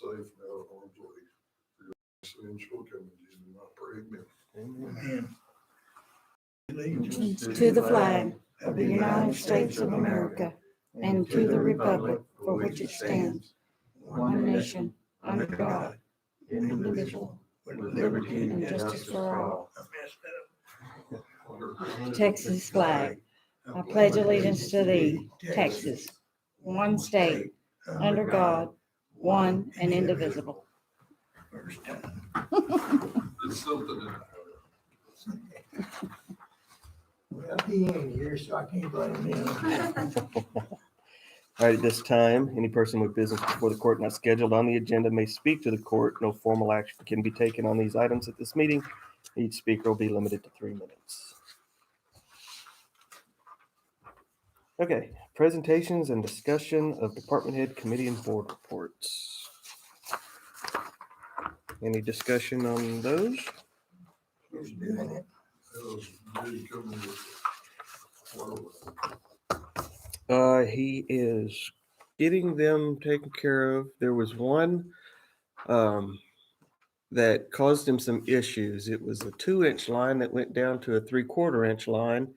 safe and out of harm's way. For your sins shall come in Jesus' name, I pray, amen. Amen. Allegiance to the flag of the United States of America and to the republic for which it stands, one nation, under God, indivisible, with liberty and justice for all. Texas flag. I pledge allegiance to thee, Texas, one state, under God, one and indivisible. First time. It's something in it. Well, he ain't here, so I can't blame him. All right, at this time, any person with business before the court not scheduled on the agenda may speak to the court. No formal action can be taken on these items at this meeting. Each speaker will be limited to 3 minutes. Okay, presentations and discussion of department head, committee, and board reports. Any discussion on those? Who's doing it? That was really coming with water. He is getting them taken care of. There was one that caused him some issues. It was a 2-inch line that went down to a 3/4 inch line,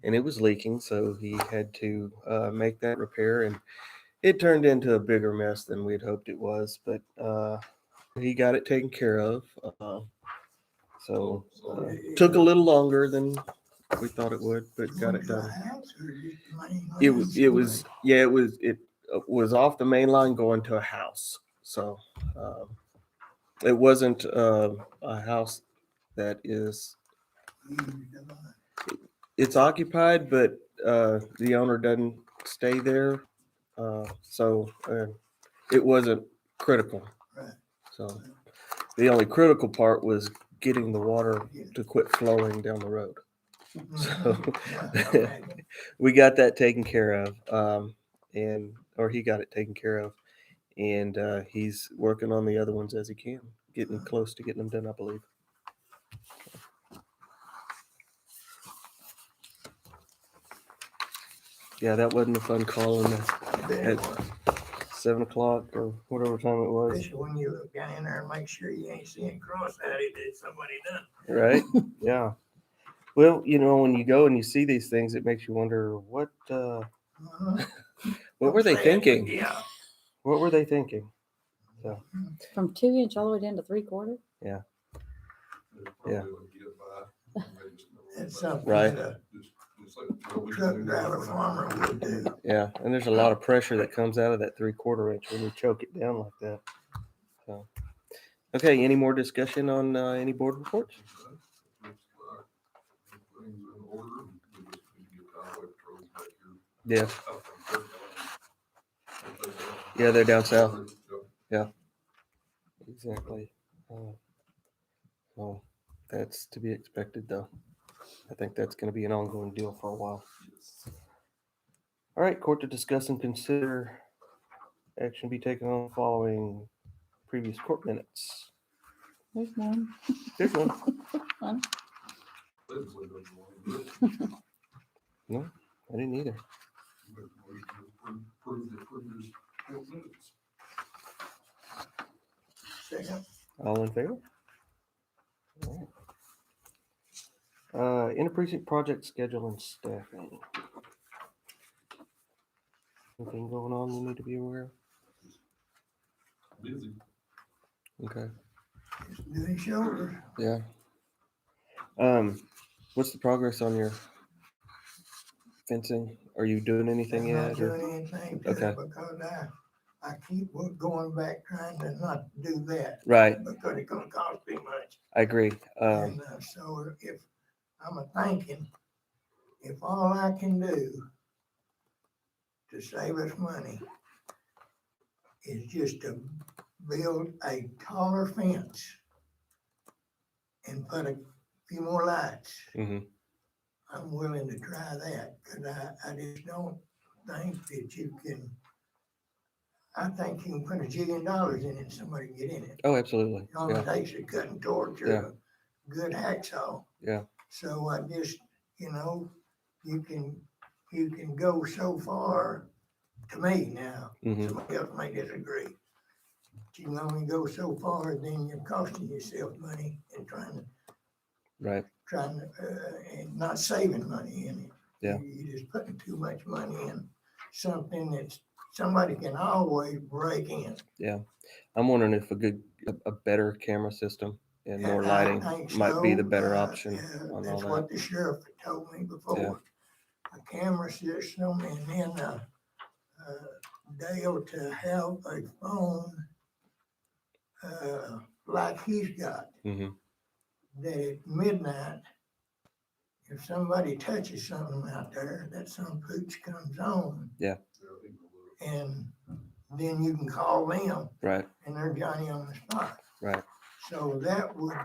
and it was leaking. So he had to make that repair, and it turned into a bigger mess than we'd hoped it was. But he got it taken care of. Took a little longer than we thought it would, but got it done. It was off the main line going to a house. So it wasn't a house that is, it's occupied, but the owner doesn't stay there. So it wasn't critical. Right. So the only critical part was getting the water to quit flowing down the road. So we got that taken care of, or he got it taken care of, and he's working on the other ones as he can, getting close to getting them done, I believe. Yeah, that wasn't a fun call at 7 o'clock or whatever time it was. Especially when you look down in there and make sure you ain't seeing cross-hatted that somebody done. Right? Yeah. Well, when you go and you see these things, it makes you wonder what were they thinking? Yeah. What were they thinking? So From 2-inch all the way down to 3/4? Yeah. Yeah. That's something Right. that a truck driver farmer would do. yeah, and there's a lot of pressure that comes out of that 3/4 inch when you choke it down like that. So, okay, any more discussion on any board reports? Yeah. Yeah, they're down south. Yeah. Exactly. Well, that's to be expected, though. I think that's going to be an ongoing deal for a while. All right, court to discuss and consider action be taken on following previous court minutes. There's one. There's one. One. No, I didn't either. Second. All in favor? All right. Interprecinct project schedule and staffing. Anything going on you need to be aware of? Busy. Okay. Just doing shoulders. Yeah. What's the progress on your fencing? Are you doing anything I'm not yet? or- doing anything to Okay. it because I keep going back trying to not do that. Right. Because it's gonna cost too much. I agree. And so if I'm thinking, if all I can do to save us money is just to build a taller fence and put a few more lights, Mhm. I'm willing to try that, because I just don't think that you can. I think you can put $1 jillion in it and somebody can get in it. Oh, absolutely. All it Yeah. takes is cutting torch or Yeah. a good hacksaw. Yeah. So I just, you can go so far, to me now, Mhm. somebody else may disagree, you can only go so far, then you're costing yourself money and Right. and not saving money in it. Yeah. You're just putting too much money in something that somebody can always break in. I'm wondering if a better camera system and more I lighting think might be the so. better option on That's all what that. the sheriff had told me before. A camera system and then Dale to have a phone like he's got, Hmm. that at midnight, if somebody touches something out there, that some pooch comes on. Yeah. And then you can call them Right. and they're Johnny on the spot. Right. So that would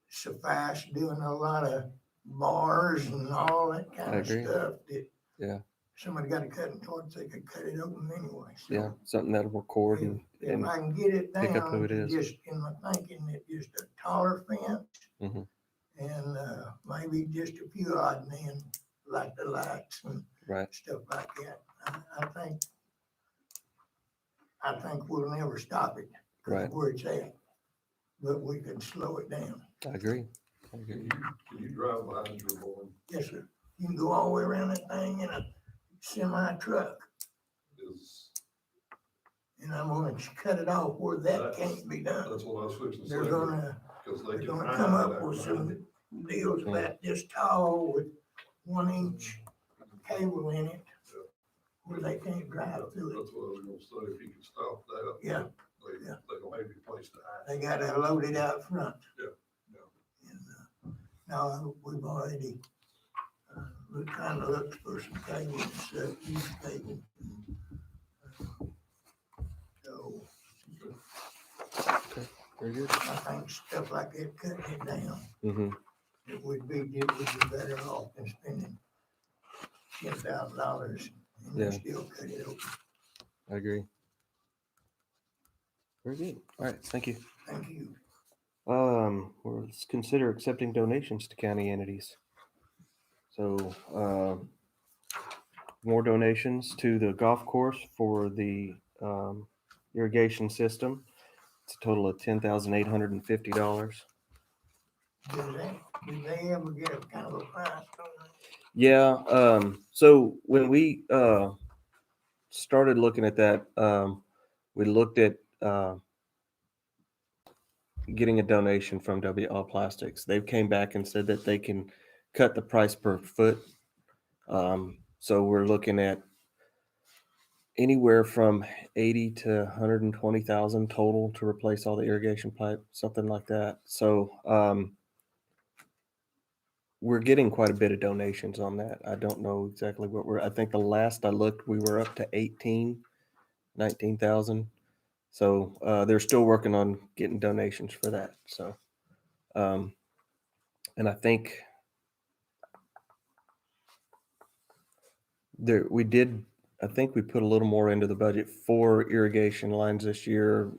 suffice, doing a lot of bars and all that I kind of agree. stuff that Yeah. somebody got to cut it towards, they could cut it open anyway. So Yeah. Something that'll record if and I can get it pick up who down it to is. just, in my thinking, that just a taller fence Mhm. and maybe just a few odd men, like the lights and Right. stuff like that. I think we'll never stop it Right. where it's at, but we can slow it down. I agree. I agree. Can you drive behind your barn? Yes, sir. You can go all the way around that thing in a semi truck, Is, and I'm gonna cut it off where that can't be done. that's what I was fixing to say. They're gonna Because they They're can gonna hide come it up out with behind some it. deals about this tall with 1 inch cable in it where they can't drive through it. That's what I was gonna say, if you could stop that. Yeah. They don't have any place to hide. They gotta load it out front. Yeah. And, now we've already, we're trying to look for some cable and stuff, used cable. So Very good. I think stuff like that, cutting it down, Hmm. it would be better off than spending $10,000 and Yeah. still cut it open. I agree. Very good. All right. Thank you. Thank you. Let's consider accepting donations to county entities. So, more donations to the golf course for the irrigation system. It's a total of $10,850. Do they ever get a kind of a price on that? Yeah. So when we started looking at that, we looked at getting a donation from WL Plastics. They came back and said that they can cut the price per foot. So we're looking at anywhere from 80 to 120,000 total to replace all the irrigation pipe, something like that. So we're getting quite a bit of donations on that. I don't know exactly I think the last I looked, we were up to 19,000. So they're still working on getting donations for that. So, and I think I think we put a little more into the budget for irrigation lines this year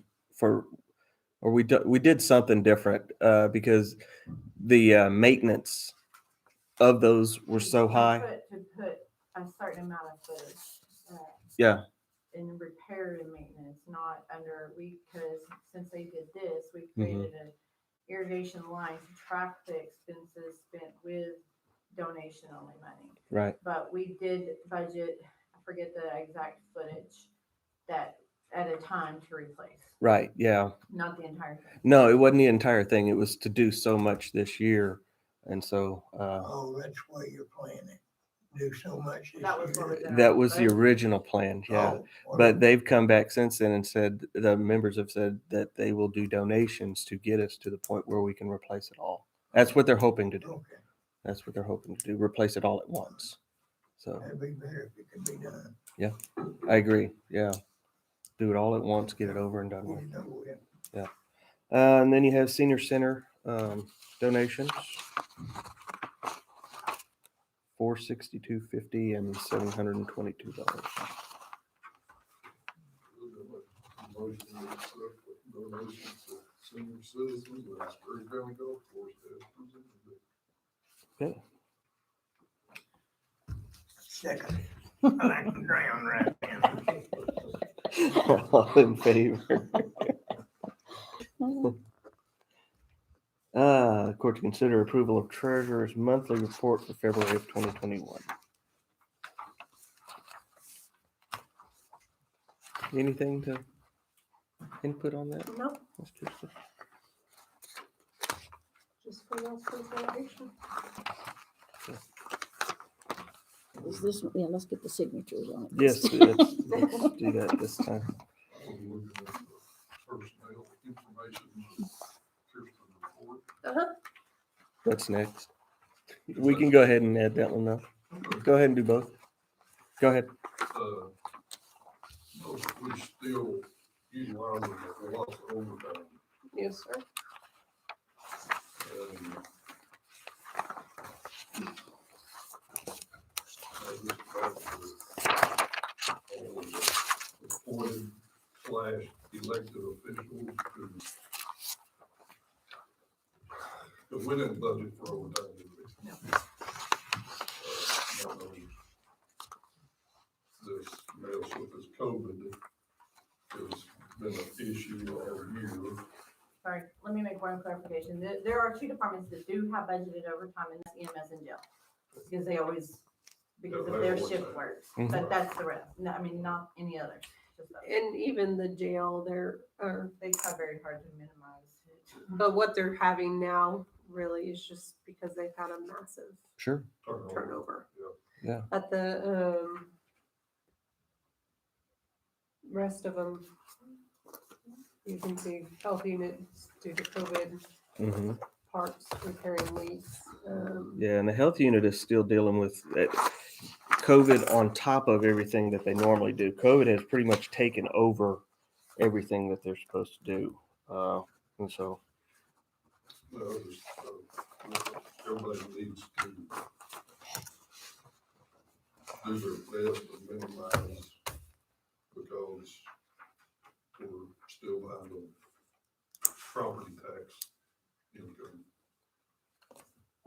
we did something different because the maintenance of those were so high. To put a certain amount of footage. Yeah. In repair and maintenance, not because since they did this, we created an irrigation line to track the expenses spent with donation only money. Right. But we did budget, I forget the exact footage, that at a time to replace. Right. Yeah. Not the entire thing. No, it wasn't the entire thing. It was to do so much this year. And so Oh, that's why you're playing it. Do so much. That was what was in our that was the budget. original plan. Yeah. Oh, But they've come back since then and said, the members have said that they will do donations to get us to the point where we can replace it all. That's what they're hoping to do. okay. That's what they're hoping to do, replace it all at once. So That'd be better if it could be done. I agree. Yeah. Do it all at once, get it over and done Get with. it over with. And then you have senior center donations. $462.50 and $722. Motion to accept donations to senior citizens and Scurry County Golf Course as presented. Okay. Second. I like to drown right in. All in favor? Court to consider approval of treasurer's monthly report for February of 2021. Anything to input on that? No, Ms. Kirsten? just for y'all's consideration. Is this, yeah, let's get the signatures on it. Yes, let's do that this time. I was looking at the personnel information, Kirsten report. Uh-huh. What's next? We can go ahead and add that one up. Go ahead and do both. Go ahead. We still utilizing a lot of overtime. Yes, sir. And I just back to all of the appointed / elected officials because we didn't budget for overtime. Did we? No. Not only this mess with this COVID has been an issue all year. Sorry, let me make one clarification. There are two departments that do have budgeted overtime, and that's EMS and jail. Because they always, because of their shift work, Mhm. but that's the rest. No, I mean, not any other. Just those. And even the jail, They try very hard to minimize it. but what they're having now really is just because they've had a massive Sure. turnover. Yeah. At the, rest of them, you can see health units due to COVID, Mm-hmm. parts repairing leaks. Yeah, and the health unit is still dealing with COVID on top of everything that they normally do. COVID has pretty much taken over everything that they're supposed to do. And so, No, just, everybody needs to do their best to minimize because we're still behind on property tax income.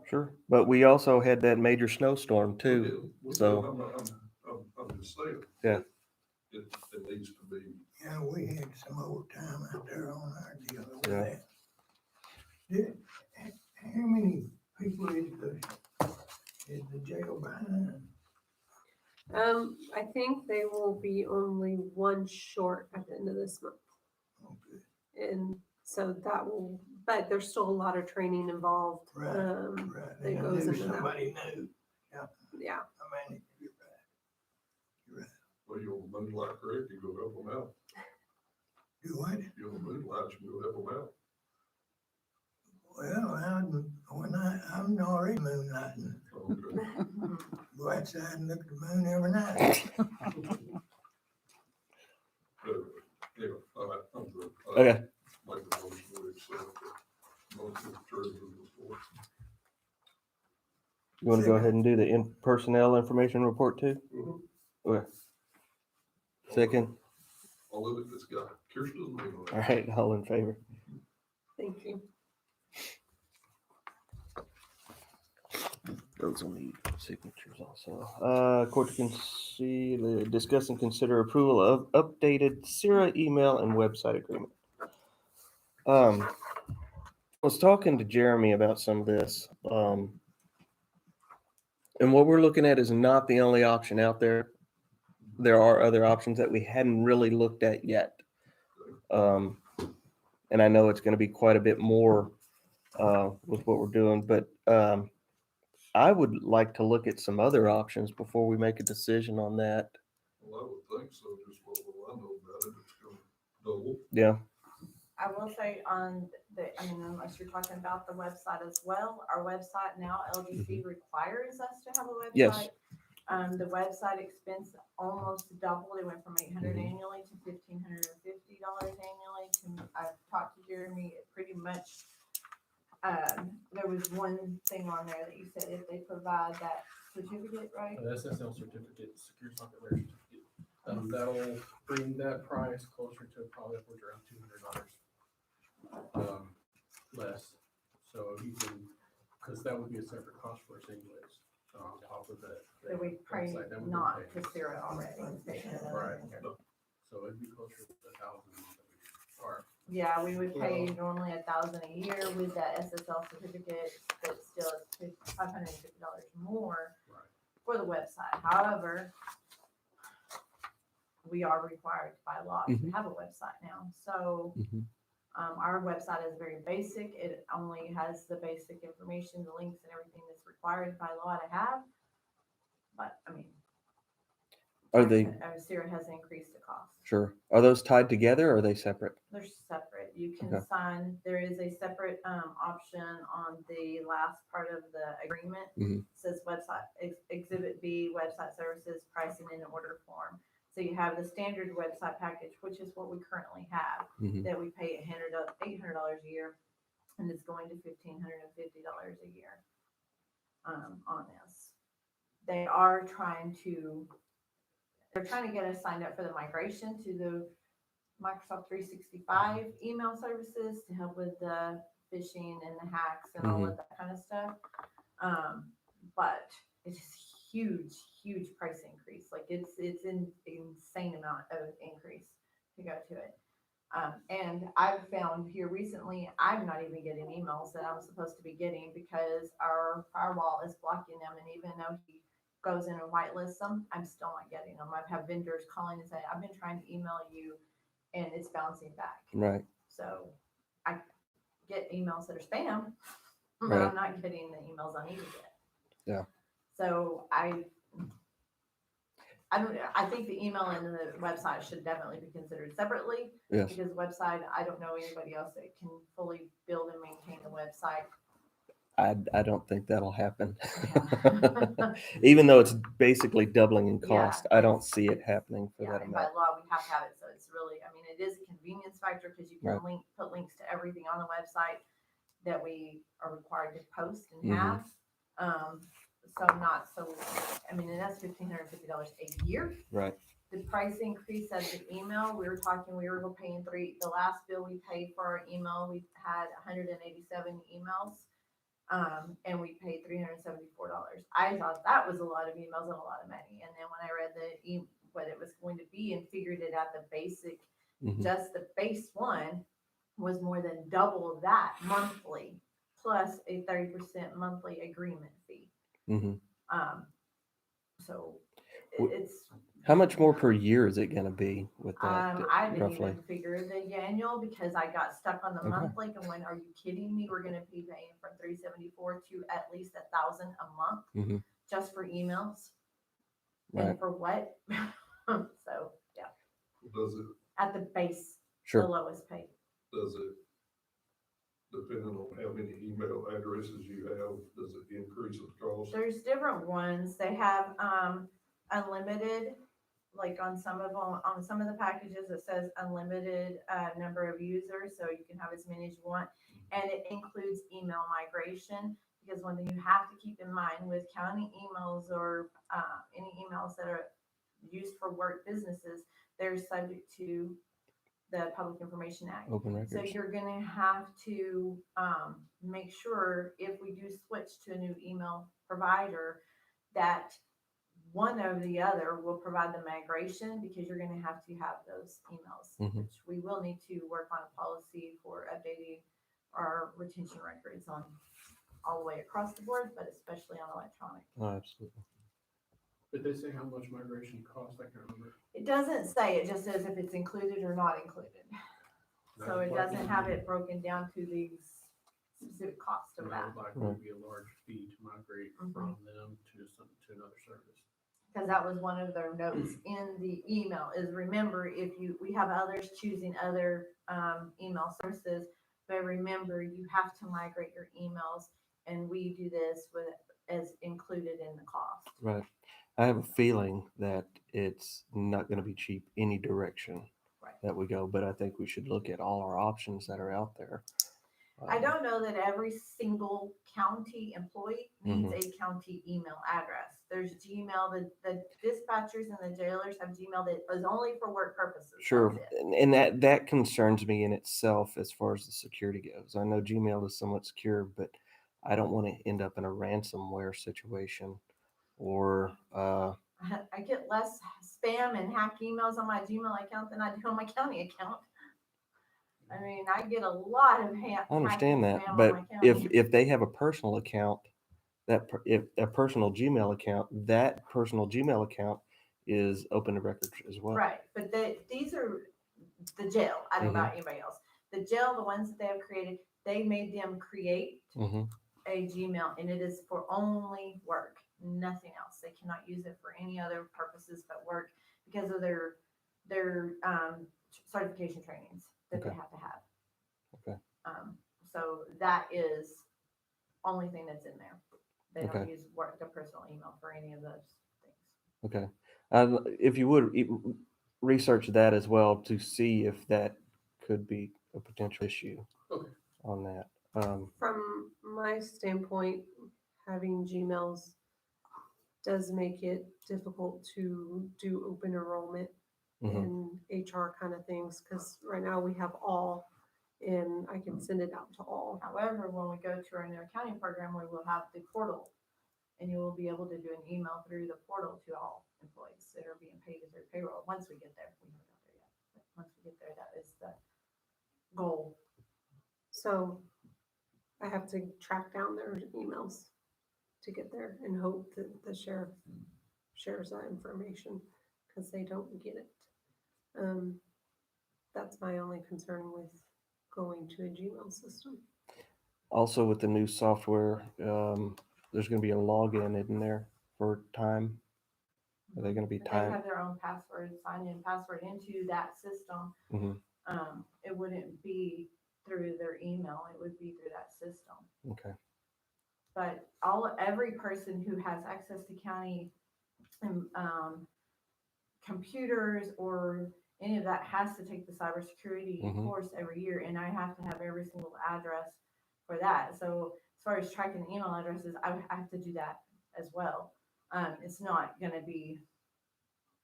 sure. But we also had that major snowstorm too. So- I'm just saying. Yeah. It needs to be. Yeah, we had some overtime out there on our deal with Yeah. that. How many people is the jail behind? I think they will be only one short at the end of this month. Okay, And so that will, but there's still a lot of training involved. Right. right. That And I goes knew into that. somebody knew. Yeah, I mean, you're right. You're right. Well, you'll move like Rick, you go help them out. Do what? You'll move like you go help them out. Well, I'm already moonlighting. Okay. Go outside and look at the moon every night. Yeah, all right, I'm good. Okay. Make a motion to accept the motion of treasurer's report. You want to go ahead and do the personnel information report too? Okay. Second. All of it that's got Kirsten's name on All it. right. All in favor? thank you. Those will need signatures also. Court to discuss and consider approval of updated SIRA email and website agreement. I was talking to Jeremy about some of this. And what we're looking at is not the only option out there. There are other options that we hadn't really looked at yet. And I know it's going to be quite a bit more with what we're doing, but I would like to look at some other options before we make a decision on that. Well, I would think so, just what I know about it, it's gonna double. Yeah. I will say on I mean, unless you're talking about the website as well, our website now, LGC requires us to have a website. Yes. The website expense almost doubled. It went from $800 Mhm. annually to $1,550 annually. I've talked to Jeremy, it pretty much, there was one thing on there that you said if they provide that certificate, right? The SSL certificate, secure socket layer certificate. That'll bring that price closer to probably upwards around $200 less. So you can, because that would be a separate cost for us anyways, on top of that. That we pray website that we're not paying. to Sarah already. and state that. Right. So it'd be closer to 1,000 that we are Yeah, we would pay normally $1,000 a year with that SSL certificate, but still it's $550 more Right. for the website. However, we are required by law to Mhm. have a website now. So Mhm. our website is very basic. It only has the basic information, the links and everything that's required by law to have. But I mean, Are they, Sarah has increased the cost. sure, are those tied together or are they separate? They're separate. You can Okay. sign, there is a separate option on the last part of the agreement. Mhm. It says website, exhibit B, website services, pricing and order form. So you have the standard website package, which is what we currently have, Mhm. that we pay $800 a year, and it's going to $1,550 a year on this. They are they're trying to get us signed up for the migration to the Microsoft 365 email services to help with the phishing and the hacks and all of that kind of stuff. But it's just huge price increase. Like it's an insane amount of increase to go to it. And I've found here recently, I'm not even getting emails that I'm supposed to be getting because our firewall is blocking them. And even though he goes in and whitelists them, I'm still not getting them. I've had vendors calling and say, I've been trying to email you and it's bouncing back. Right. So I get emails that are spam, but Right. I'm not getting the emails I need to get. Yeah. So I think the email and the website should definitely be considered separately. Yes. Because website, I don't know anybody else that can fully build and maintain a website. I don't think that'll happen. Yeah. Even though it's basically doubling in cost, Yeah, I don't it's- see it happening for Yeah, that and by amount. law, we have to have it, so it's really, I mean, it is a convenience factor because you can Right. put links to everything on the website that we are required to post and Mhm. have. I mean, and that's $1,550 a year. Right. The price increase of the email, we were paying the last bill we paid for our email, we had 187 emails. And we paid $374. I thought that was a lot of emails and a lot of money. And then when I read what it was going to be and figured it out, the basic, Mhm. just the base one was more than double that monthly, plus a 30% monthly agreement fee. Mhm. So Wh- it's, How much more per year is it going to be with that I didn't roughly? even figure the annual because I got stuck on the Okay. monthly and went, are you kidding me? We're gonna be paying from $374 to at least $1,000 a month Mhm. just for emails. Right. And for what? So, yeah, Does it, at the base, the Sure. lowest paid. does it, depending on how many email addresses you have, does it increase the cost? There's different ones. They have unlimited, like on some of them, on some of the packages, it says unlimited number of users, so you can have as many as you want. And it includes email migration, because one thing you have to keep in mind with county emails or any emails that are used for work businesses, they're subject to the Public Information Act. Open So records. you're gonna have to make sure if we do switch to a new email provider, that one or the other will provide the migration, because you're gonna have to have those emails. Mhm. Which we will need to work on a policy for updating our retention records on all the way across the board, but especially on electronic. Oh, absolutely. Did they say how much migration cost? I can't remember. It doesn't say, it just says if it's included or not included. So it doesn't have it broken down to the specific cost of And that. that would likely be a large fee to migrate from them to another service. Because that was one of their notes in the email is, remember, we have others choosing other email services, but remember, you have to migrate your emails, and we do this as included in the cost. Right. I have a feeling that it's not going to be cheap any direction Right. that we go, but I think we should look at all our options that are out there. I don't know that every single county employee needs Mhm. a county email address. There's Gmail, the dispatchers and the jailers have Gmail that is only for work purposes. Sure, That's it. and that concerns me in itself as far as the security goes. I know Gmail is somewhat secure, but I don't want to end up in a ransomware situation or I get less spam and hack emails on my Gmail account than I do on my county account. I mean, I get a lot of I understand that, spam on but my if, county. if they have a personal account, if a personal Gmail account, that personal Gmail account is open to records as well. Right, but these are the jail. I don't know about anybody else. The jail, the ones that they have created, they made them create Mm-hmm. a Gmail, and it is for only work, nothing else. They cannot use it for any other purposes but work because of their certification trainings that they Okay. have to have. Okay. So that is only thing that's in there. They don't Okay. use work, their personal email for any of those things. Okay. If you would research that as well to see if that could be a potential issue Okay. on that. From my standpoint, having Gmails does make it difficult to do open enrollment Mhm. and HR kind of things, because right now we have all, and I can send it out to all. However, when we go to our new accounting program, we will have the portal, and you will be able to do an email through the portal to all employees that are being paid through payroll. Once we get there, we haven't got there yet. But once we get there, that is the goal. So I have to track down their emails to get there and hope that the sheriff shares that information, because they don't get it. That's my only concern with going to a Gmail system. Also, with the new software, there's going to be a login in there for time. Are they going to be But they time? have their own password, sign in password into that system. Mhm. It wouldn't be through their email, it would be through that system. Okay. But every person who has access to county computers or any of that has to take the cybersecurity Mhm. course every year, and I have to have every single address for that. So as far as tracking email addresses, I have to do that as well. It's not going to be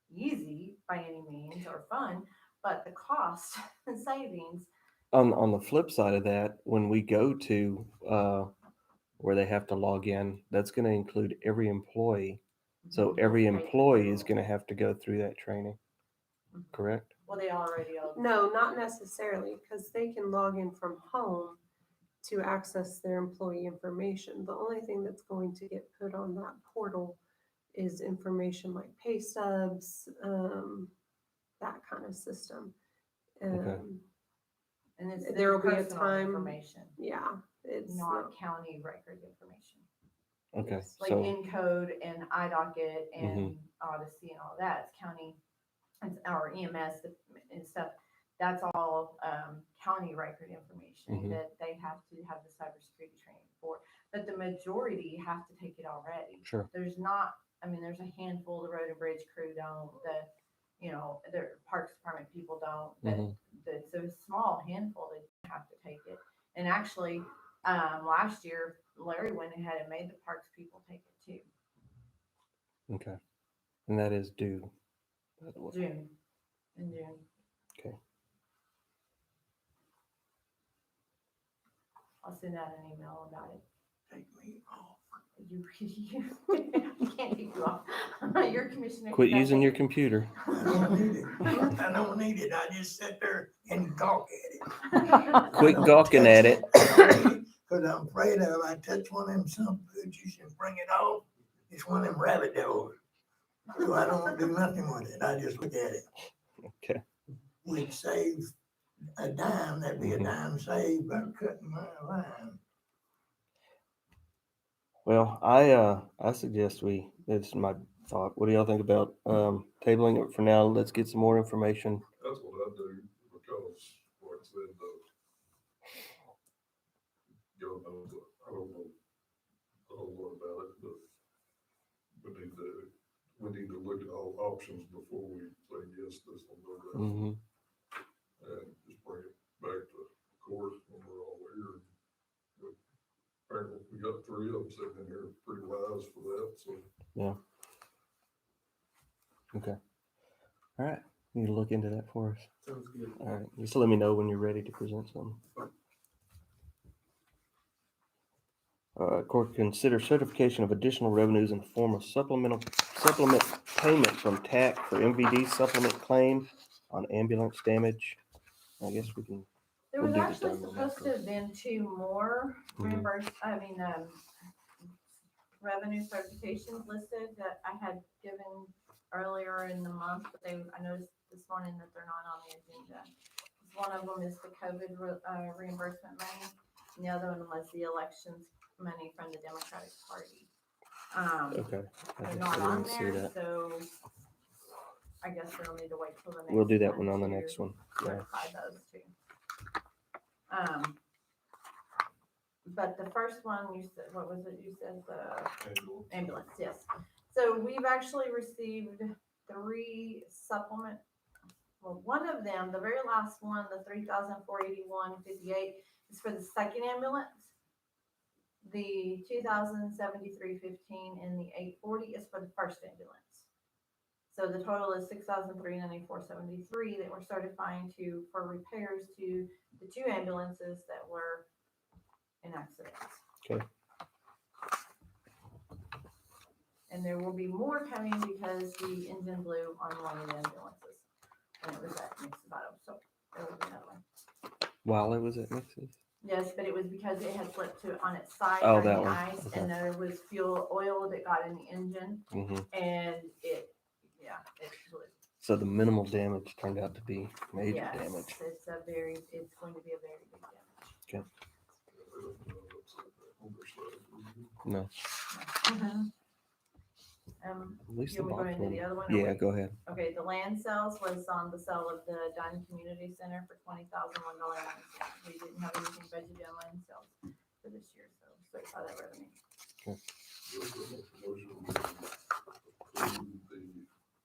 easy by any means or fun, but the cost and savings. On the flip side of that, when we go to where they have to log in, that's going to include every employee. So every employee is going to have to go through that training, correct? Well, they already are. No, not necessarily, because they can log in from home to access their employee information. The only thing that's going to get put on that portal is information like pay stubs, that kind of system. Okay. And it's There will be a personal time- information, Yeah, it's not county record information. Okay. Yes, Like So Encode and iDocket and Odyssey and all that, it's county, it's our EMS and stuff. That's all county record information Mhm. that they have to have the cybersecurity training for. But the majority have to take it already. sure. There's not, I mean, there's a handful, the road and bridge crew don't, the Parks Department people don't, Mhm. it's a small handful that have to take it. And actually, last year, Larry went ahead and made the Parks people take it too. Okay. And that is due, by the way. In June. Okay. I'll send out an email about it. Take me off. You can't take you off. You're commissioner. Quit you gotta using take your it. computer. I don't need it. I don't need it. I just sit there and gawk at it. Quit gawking at it. Cause I'm afraid of, I touch one of them some pooches and bring it off, it's one of them rabbit doors. So I don't do nothing with it, I just look at it. Okay. We'd save a dime, that'd be a Mhm. dime saved by cutting my line. Well, I suggest this is my thought. What do y'all think about tabling it for now? Let's get some more information. That's what I do, because, like I said, y'all know, I don't know a whole lot about it, but we need to look at all options before we say, yes, this will go that. Mhm. And just bring it back to court when we're all here. But apparently, we got three of them sitting in here pretty wise for that, so. Yeah. Okay. All right. You need to look into that for us. Sounds good. All right. Just let me know when you're ready to present something. Court consider certification of additional revenues in the form of supplement payment from TAC for MVD supplement claim on ambulance damage. I guess we can There We'll was do the actually done one supposed to have been 2 more Mhm. revenue certifications listed that I had given earlier in the month, but I noticed this morning that they're not on the agenda. One of them is the COVID reimbursement money, and the other one was the elections money from the Democratic Party. Okay. I They're guess not I on didn't see there, that. so I guess we'll need to wait till the next. We'll do that one on the to next one. Yeah. Certify those two. But the first one, you said, what was it? You said the ambulance, yes. So we've actually received 3 supplement. Well, one of them, the very last one, the 3,481.58 is for the second ambulance. The 2,073.15 and the 840 is for the first ambulance. So the total is 6,394.73 that we're certifying for repairs to the 2 ambulances that were in accidents. Okay. And there will be more coming because the engine blew on one of the ambulances. And it was at Mixabato, so there will be another one. While it was at Nix's? Yes, but it was because it had slipped on its side Oh, during that the one. ice, Okay. and there was oil that got in the engine, hmm and it blew. So the minimal damage turned out to be major Yes, damage. it's going to be a very big damage. No, at least the You want me box to go into one. the other one? or Yeah, wait? go ahead. Okay, the land sales was on the sale of the Dunn Community Center for $20,001. We didn't have anything budgeted on land sales for this year, so I saw that revenue.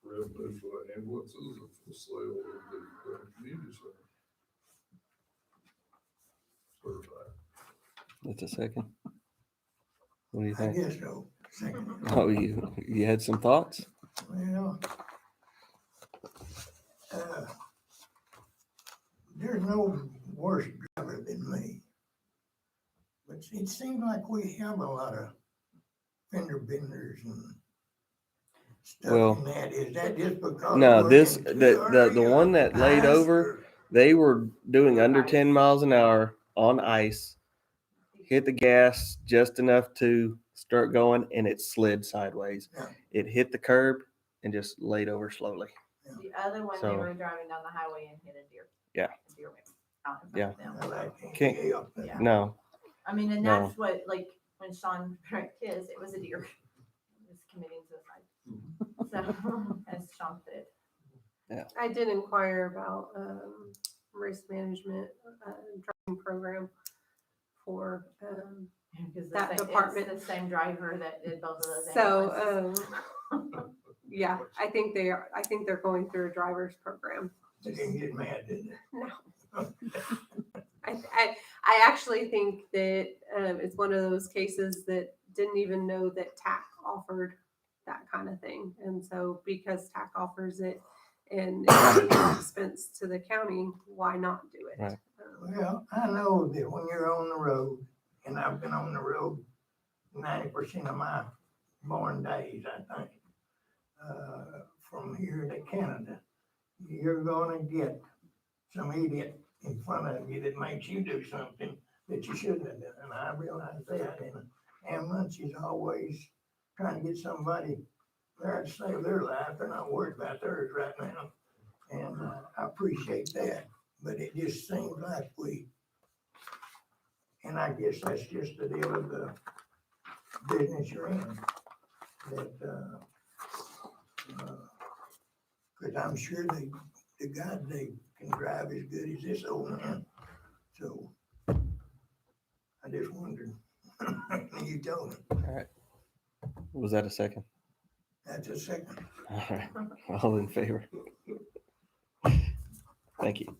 The revenue for the ambulances and for the sale of the community center. Certified. That's a second. What do you I think? guess so. Second. Oh, you had some thoughts? Well, there's no worse driver than me. But it seems like we have a lot of fender benders and Well, stuff in that. Is that just because? No, we're this in too the early one or that laid ice over, or- they were doing under Ice. 10 miles an hour on ice, hit the gas just enough to start going, and it slid sideways. Yeah. It hit the curb and just laid over slowly. The other one, they So- were driving down the highway and hit a deer. Yeah. A deer went out in front Yeah. of them. Well, I can't Can't- help it. Yeah. No, I mean, and No. that's what, like, when Sean wrecked his, it was a deer. He was committing suicide. So, as Sean put it. I did inquire about risk management driving program for Because That it's department. the same driver that did both of those. so ambulances. yeah, I think they're going through a driver's program. They didn't get mad, did they? No. I actually think that it's one of those cases that didn't even know that TAC offered that kind of thing. And so because TAC offers it and it's an expense to the county, why not do it? Right. Well, I know that when you're on the road, and I've been on the road 90% of my born days, I think, from here to Canada, you're gonna get some idiot in front of you that makes you do something that you shouldn't have done. And I realize that, and ambulance is always trying to get somebody there to save their life. They're not worried about theirs right now. And I appreciate that, but it just seems like and I guess that's just the deal of the business you're in, that, cause I'm sure the God, they can drive as good as this old man. So I just wondered, you told me, all right. Was that a second? that's a second. All right. All in favor? Thank you.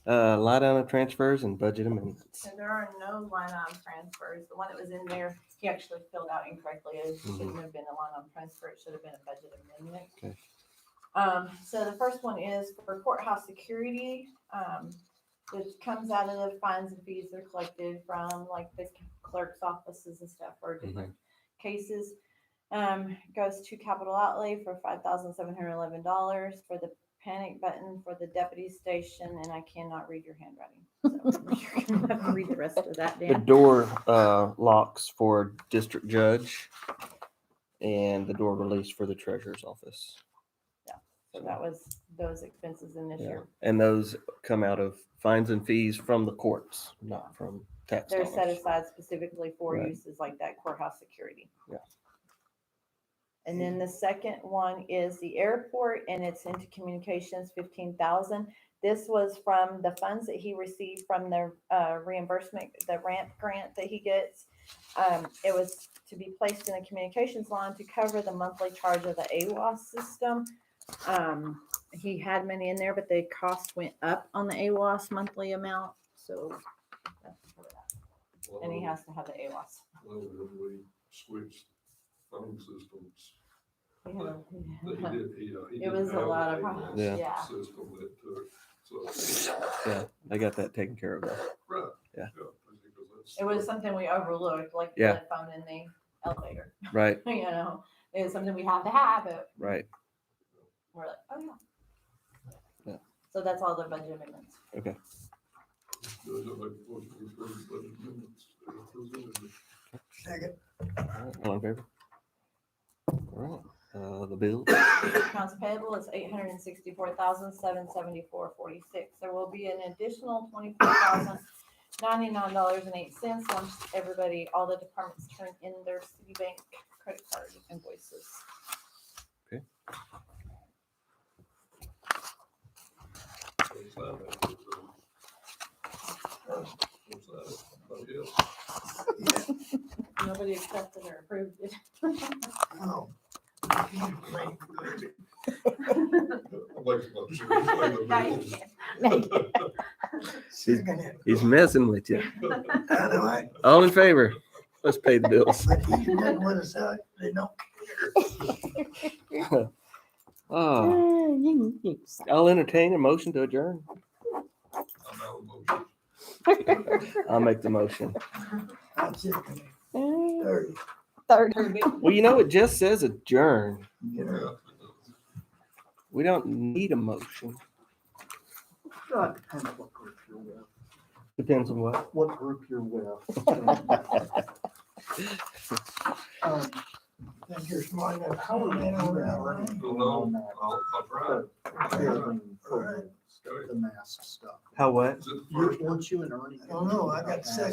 Lie down of transfers and budget amendments. So there are no line item transfers. The one that was in there, he actually filled out incorrectly. It shouldn't have been a line item transfer. It should have been a budget amendment. Okay. So the first one is for courthouse security, which comes out of the fines and fees that are collected from like the clerk's offices and stuff for different cases. Goes to capital outlay for $5,711 for the panic button for the deputy station, and I cannot read your handwriting. So you're gonna have to read the rest of that, The Dan. door locks for district judge and the door release for the treasurer's office. So that was those expenses in this Yeah. year. And those come out of fines and fees from the courts, not from tax They're set dollars. aside specifically for Right. uses like that courthouse security. Yeah. And then the second one is the airport, and it's into communications, 15,000. This was from the funds that he received from the reimbursement, the ramp grant that he gets. It was to be placed in a communications line to cover the monthly charge of the AWAS system. He had many in there, but the cost went up on the AWAS monthly amount, so that's for that. And he has to have the AWAS. Well, when we switched phone systems, Yeah. that he did, he It was didn't a have lot the of AWAS problems, Yeah. yeah. system that took, so, Yeah, they got that taken care of though. right. Yeah. Because that's- It was something we overlooked, like Yeah. the phone in the elevator. Right, You know, it's something we have to have, but right. we're like, oh yeah. Yeah. So that's all the budget amendments. Does it make a motion to approve budget amendments as presented? Second, All right, all in favor? All right, the bill. Accounts payable is $864,774.46. There will be an additional $24,099.08 once everybody, all the departments turn in their Citibank credit card invoices. Nobody accepted or approved it. oh. Second it. He's messing with you. By the way, All in favor? Let's pay the bills. but he's been with us, they don't care. Oh, I'll entertain a motion to adjourn. I'm out of motion. I'll make the motion. I'm second it. Third. Well, you know, it just says adjourn. You know, We don't need a motion. Depends what group you're with. Depends on what. Group you're with. think you're smart enough. How are they on that line? Don't know. I'll try. The mask stuff. How what? Is it the first Weren't you and Ernie? I don't know, I got the second